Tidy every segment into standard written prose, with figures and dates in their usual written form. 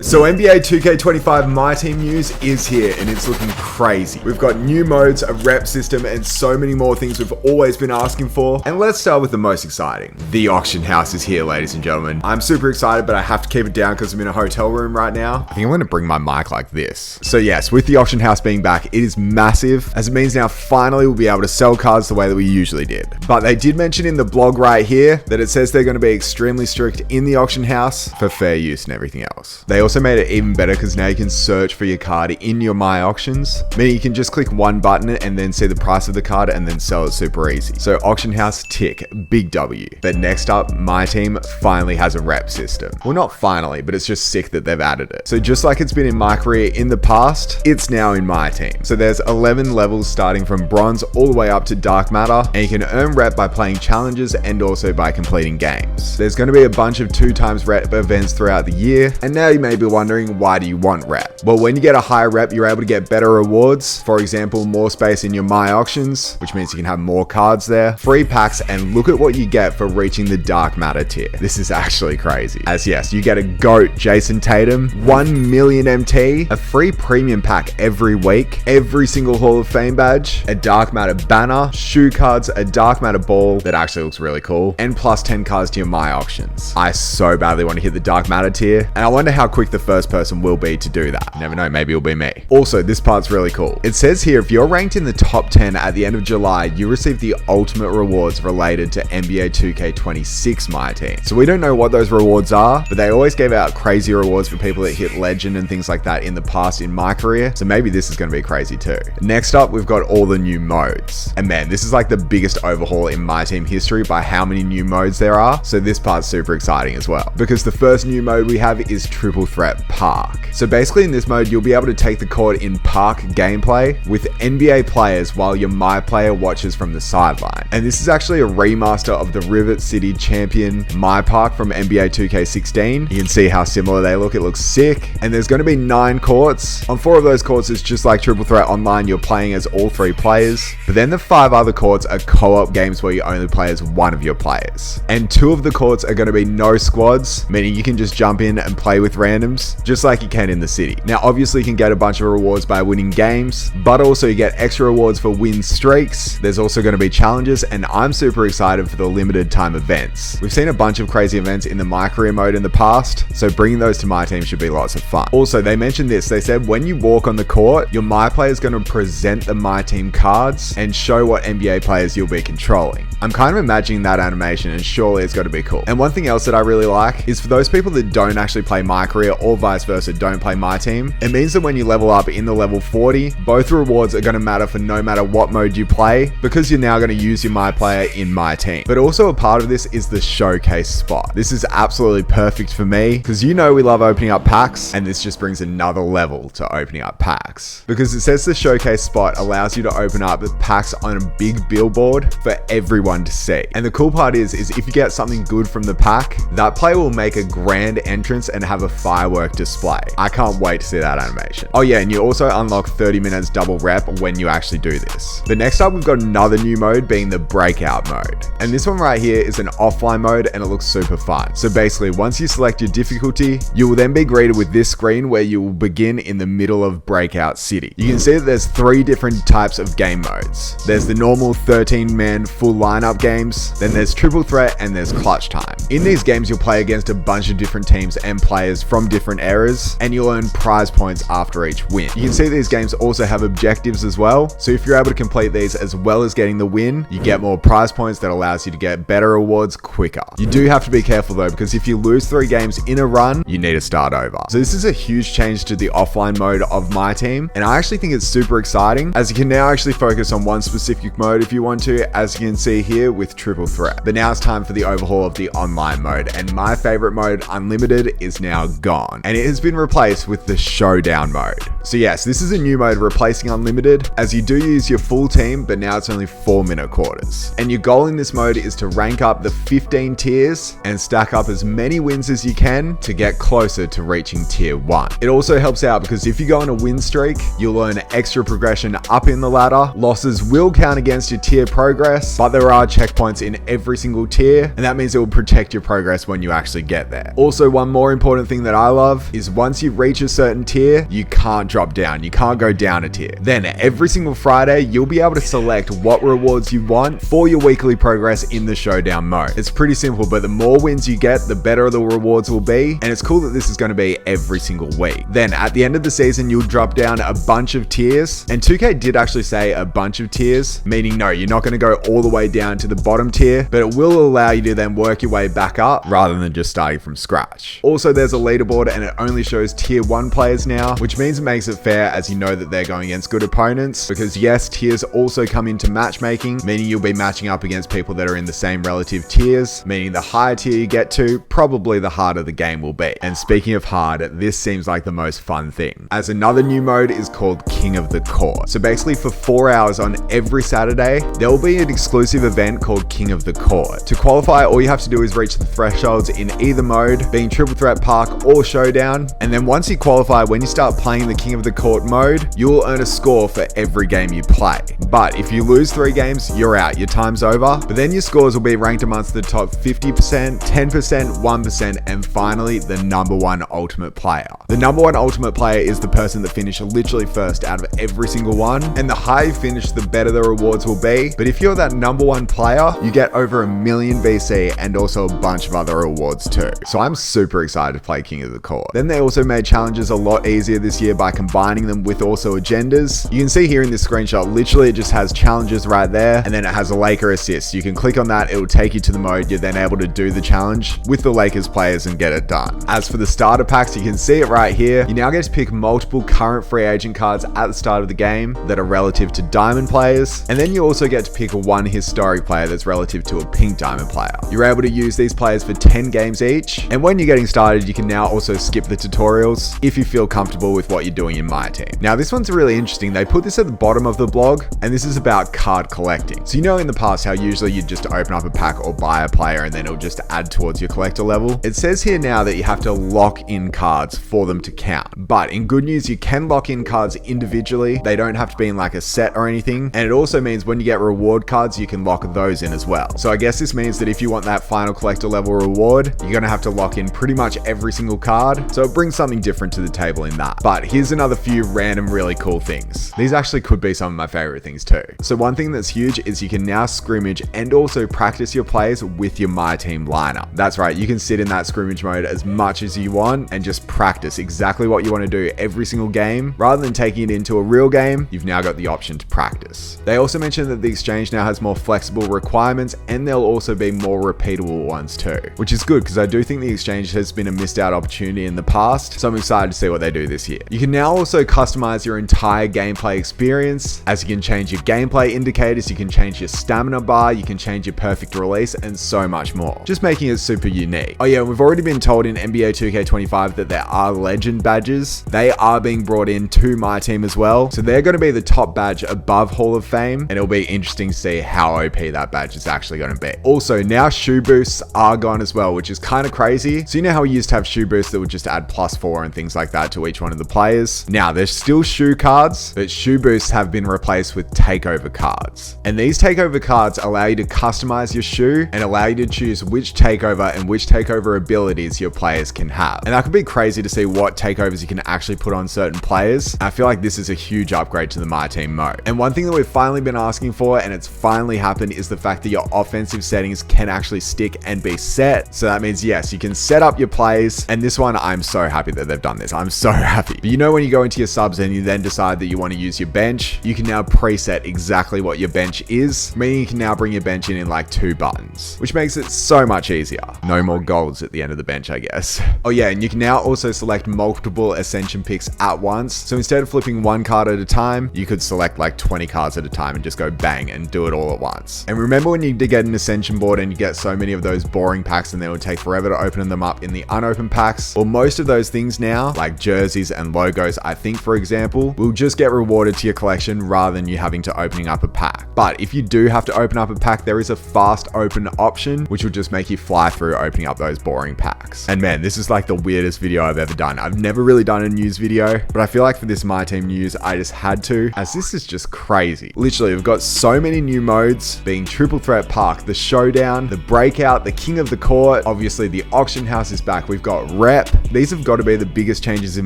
So NBA 2K25 MyTeam news is here and it's looking crazy. We've got new modes, a rep system, and so many more things we've always been asking for. And let's start with the most exciting. The auction house is here, ladies and gentlemen. I'm super excited, but I have to keep it down because I'm in a hotel room right now. I think I'm going to bring my mic like this. So yes, with the auction house being back, it is massive, as it means now finally we'll be able to sell cards the way that we usually did. But they did mention in the blog right here that it says they're going to be extremely strict in the auction house for fair use and everything else. They also made it even better because now you can search for your card in your My Auctions, meaning you can just click one button and then see the price of the card and then sell it super easy. So auction house tick, big W. But next up, MyTeam finally has a rep system. Well, not finally, but it's just sick that they've added it. So just like it's been in my career in the past, it's now in MyTeam. So there's 11 levels starting from bronze all the way up to dark matter, and you can earn rep by playing challenges and also by completing games. There's going to be a bunch of 2x rep events throughout the year, and now you may be wondering, why do you want rep? Well, when you get a higher rep, you're able to get better rewards. For example, more space in your My Auctions, which means you can have more cards there, free packs, and look at what you get for reaching the dark matter tier. This is actually crazy. As yes, you get a GOAT Jason Tatum, 1 million MT, a free premium pack every week, every single Hall of Fame badge, a dark matter banner, shoe cards, a dark matter ball that actually looks really cool, and plus 10 cards to your My Auctions. I so badly want to hit the dark matter tier, and I wonder how quick the first person will be to do that. You never know, maybe it'll be me. Also, this part's really cool. It says here, if you're ranked in the top 10 at the end of July, you receive the ultimate rewards related to NBA 2K26 MyTeam. So we don't know what those rewards are, but they always gave out crazy rewards for people that hit legend and things like that in the past in my career. So maybe this is going to be crazy too. Next up, we've got all the new modes. And man, this is like the biggest overhaul in MyTeam history by how many new modes there are. So this part's super exciting as well, because the first new mode we have is Triple Threat Park. So basically in this mode, you'll be able to take the court in park gameplay with NBA players while your My Player watches from the sideline. And this is actually a remaster of the Rivet City Champion My Park from NBA 2K16. You can see how similar they look. It looks sick. And there's going to be 9 courts. On 4 of those courts, it's just like Triple Threat Online. You're playing as all 3 players. But then the 5 other courts are co-op games where you only play as one of your players. And 2 of the courts are going to be no squads, meaning you can just jump in and play with randoms, just like you can in the city. Now, obviously you can get a bunch of rewards by winning games, but also you get extra rewards for win streaks. There's also going to be challenges, and I'm super excited for the limited time events. We've seen a bunch of crazy events in the My Career mode in the past, so bringing those to MyTeam should be lots of fun. Also, they mentioned this. They said when you walk on the court, your My Player is going to present the MyTeam cards and show what NBA players you'll be controlling. I'm kind of imagining that animation, and surely it's got to be cool. And one thing else that I really like is for those people that don't actually play My Career or vice versa, don't play MyTeam, it means that when you level up in the level 40, both rewards are going to matter for no matter what mode you play, because you're now going to use your My Player in MyTeam. But also a part of this is the showcase spot. This is absolutely perfect for me, because you know we love opening up packs, and this just brings another level to opening up packs. Because it says the showcase spot allows you to open up the packs on a big billboard for everyone to see. And the cool part is if you get something good from the pack, that player will make a grand entrance and have a firework display. I can't wait to see that animation. Oh yeah, and you also unlock 30 minutes double rep when you actually do this. But next up, we've got another new mode being the breakout mode. And this one right here is an offline mode, and it looks super fun. So basically, once you select your difficulty, you will then be greeted with this screen where you will begin in the middle of Breakout City. You can see that there's 3 different types of game modes. There's the normal 13-man full lineup games, then there's Triple Threat, and there's Clutch Time. In these games, you'll play against a bunch of different teams and players from different eras, and you'll earn prize points after each win. You can see these games also have objectives as well, so if you're able to complete these as well as getting the win, you get more prize points that allows you to get better rewards quicker. You do have to be careful though, because if you lose 3 games in a run, you need to start over. So this is a huge change to the offline mode of MyTeam, and I actually think it's super exciting, as you can now actually focus on one specific mode if you want to, as you can see here with Triple Threat. But now it's time for the overhaul of the online mode, and my favorite mode, Unlimited, is now gone, and it has been replaced with the Showdown mode. So yes, this is a new mode replacing Unlimited, as you do use your full team, but now it's only 4-minute quarters. And your goal in this mode is to rank up the 15 tiers and stack up as many wins as you can to get closer to reaching tier 1. It also helps out because if you go on a win streak, you'll earn extra progression up in the ladder. Losses will count against your tier progress, but there are checkpoints in every single tier, and that means it will protect your progress when you actually get there. Also, one more important thing that I love is once you reach a certain tier, you can't drop down. You can't go down a tier. Then every single Friday, you'll be able to select what rewards you want for your weekly progress in the showdown mode. It's pretty simple, but the more wins you get, the better the rewards will be. And it's cool that this is going to be every single week. Then at the end of the season, you'll drop down a bunch of tiers. And 2K did actually say a bunch of tiers, meaning no, you're not going to go all the way down to the bottom tier, but it will allow you to then work your way back up rather than just starting from scratch. Also, there's a leaderboard and it only shows tier 1 players now, which means it makes it fair as you know that they're going against good opponents, because yes, tiers also come into matchmaking, meaning you'll be matching up against people that are in the same relative tiers, meaning the higher tier you get to, probably the harder the game will be. And speaking of hard, this seems like the most fun thing, as another new mode is called King of the Court. So basically for 4 hours on every Saturday, there will be an exclusive event called King of the Court. To qualify, all you have to do is reach the thresholds in either mode, being Triple Threat Park or Showdown. And then once you qualify, when you start playing the King of the Court mode, you will earn a score for every game you play. But if you lose 3 games, you're out, your time's over. But then your scores will be ranked amongst the top 50%, 10%, 1%, and finally the number 1 ultimate player. The number 1 ultimate player is the person that finished literally first out of every single one, and the higher you finish, the better the rewards will be. But if you're that number 1 player, you get over 1 million VC and also a bunch of other rewards too. So I'm super excited to play King of the Court. Then they also made challenges a lot easier this year by combining them with also agendas. You can see here in this screenshot, literally it just has challenges right there, and then it has a Laker assist. You can click on that, it will take you to the mode. You're then able to do the challenge with the Lakers players and get it done. As for the starter packs, you can see it right here. You now get to pick multiple current free agent cards at the start of the game that are relative to diamond players, and then you also get to pick 1 historic player that's relative to a pink diamond player. You're able to use these players for 10 games each, and when you're getting started, you can now also skip the tutorials if you feel comfortable with what you're doing in MyTeam. Now this one's really interesting. They put this at the bottom of the blog, and this is about card collecting. So you know in the past how usually you'd just open up a pack or buy a player and then it'll just add towards your collector level. It says here now that you have to lock in cards for them to count. But in good news, you can lock in cards individually. They don't have to be in like a set or anything. And it also means when you get reward cards, you can lock those in as well. So I guess this means that if you want that final collector level reward, you're going to have to lock in pretty much every single card. So it brings something different to the table in that. But here's another few random really cool things. These actually could be some of my favorite things too. So one thing that's huge is you can now scrimmage and also practice your plays with your MyTeam lineup. That's right, you can sit in that scrimmage mode as much as you want and just practice exactly what you want to do every single game. Rather than taking it into a real game, you've now got the option to practice. They also mentioned that the exchange now has more flexible requirements, and there'll also be more repeatable ones too, which is good because I do think the exchange has been a missed out opportunity in the past, so I'm excited to see what they do this year. You can now also customize your entire gameplay experience, as you can change your gameplay indicators, you can change your stamina bar, you can change your perfect release, and so much more, just making it super unique. Oh yeah, we've already been told in NBA 2K25 that there are legend badges. They are being brought in to MyTeam as well, so they're going to be the top badge above Hall of Fame, and it'll be interesting to see how OP that badge is actually going to be. Also, now shoe boosts are gone as well, which is kind of crazy. So you know how we used to have shoe boosts that would just add +4 and things like that to each one of the players? Now there's still shoe cards, but shoe boosts have been replaced with takeover cards. And these takeover cards allow you to customize your shoe and allow you to choose which takeover and which takeover abilities your players can have. And that could be crazy to see what takeovers you can actually put on certain players. I feel like this is a huge upgrade to the MyTeam mode. And one thing that we've finally been asking for, and it's finally happened, is the fact that your offensive settings can actually stick and be set. So that means, yes, you can set up your plays. And this one, I'm so happy that they've done this. I'm so happy. But you know, when you go into your subs and you then decide that you want to use your bench, you can now preset exactly what your bench is, meaning you can now bring your bench in like 2 buttons, which makes it so much easier. No more goals at the end of the bench, I guess. Oh yeah, and you can now also select multiple ascension picks at once. So instead of flipping 1 card at a time, you could select like 20 cards at a time and just go bang and do it all at once. And remember when you get an ascension board and you get so many of those boring packs and they would take forever to open them up in the unopened packs? Well, most of those things now, like jerseys and logos, I think for example, will just get rewarded to your collection rather than you having to opening up a pack. But if you do have to open up a pack, there is a fast open option, which will just make you fly through opening up those boring packs. And man, this is like the weirdest video I've ever done. I've never really done a news video, but I feel like for this MyTeam news, I just had to, as this is just crazy. Literally, we've got so many new modes, being Triple Threat Park, the Showdown, the Breakout, the King of the Court. Obviously, the Auction House is back. We've got Rep, rep. These have got to be the biggest changes in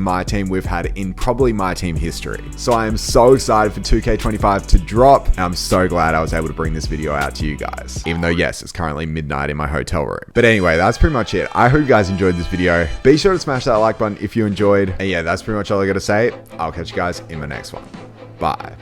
MyTeam we've had in probably MyTeam history. So I am so excited for 2K25 to drop, and I'm so glad I was able to bring this video out to you guys. Even though, yes, it's currently midnight in my hotel room. But anyway, that's pretty much it. I hope you guys enjoyed this video. Be sure to smash that like button if you enjoyed. And yeah, that's pretty much all I gotta say. I'll catch you guys in my next one. Bye.